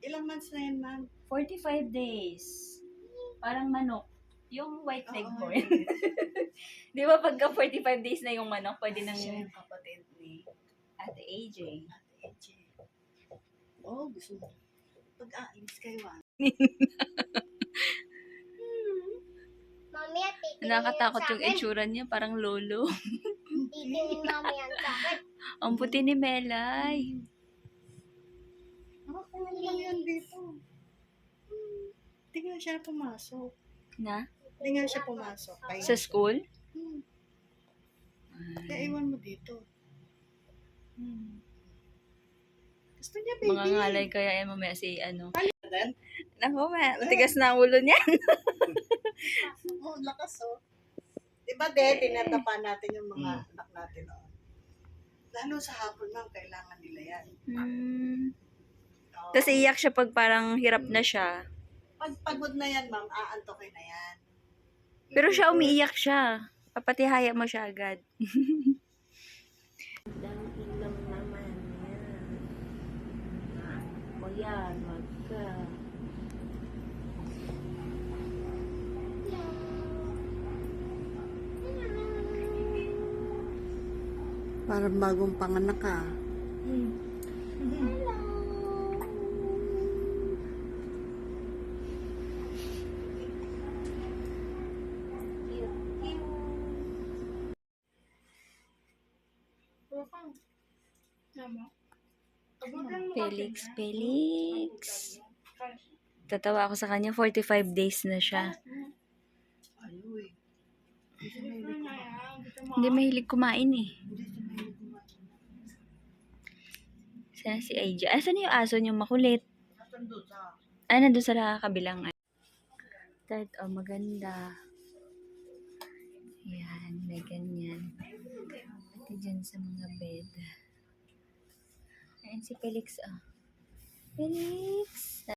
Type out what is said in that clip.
Ilang months na yan, ma'am? 45 days. Parang manok. Yung white leg Oo, mo. yun. Di ba pagka 45 days na yung manok, pwede nang Siya yung kapatid ni Ate AJ. Ate Eche. Oh, gusto mo. Pag-aalis kayo, Mami, at titingin Nakakatakot sa yung akin. itsura niya, parang lolo. Titingin mami yan sa akin. Ang puti ni Melay. Ako lang yan dito. Hindi nga siya pumasok. Na? Hindi nga siya pumasok. Kaya Sa school? Kaya iwan mo dito. Gusto niya, baby. Mga ngalay kaya yan mamaya si ano. Then, Naku, tigas na ang ulo niya. oh, lakas oh. Diba, tinatapan natin yung mga anak natin, oh. Lalo sa hapon, ma'am, kailangan nila yan. Oh. Tapos iyak siya pag parang hirap na siya. Pag pagod na yan, ma'am, aantokin na yan. Pero siya umiiyak siya. Papatihaya mo siya agad. Dang ilong naman yan. O yan, wag ka. Parang bagong panganak ka. Felix. Tatawa ako sa kanya, 45 days na siya. Ayoy. Hindi mahilig kumain eh. Sana si AJ. Asan yung aso niyong makulit? Nandun sa kabilang. Third, maganda. Yan, may ganyan. Pati dyan sa mga bed. Ayan si Felix, Felix!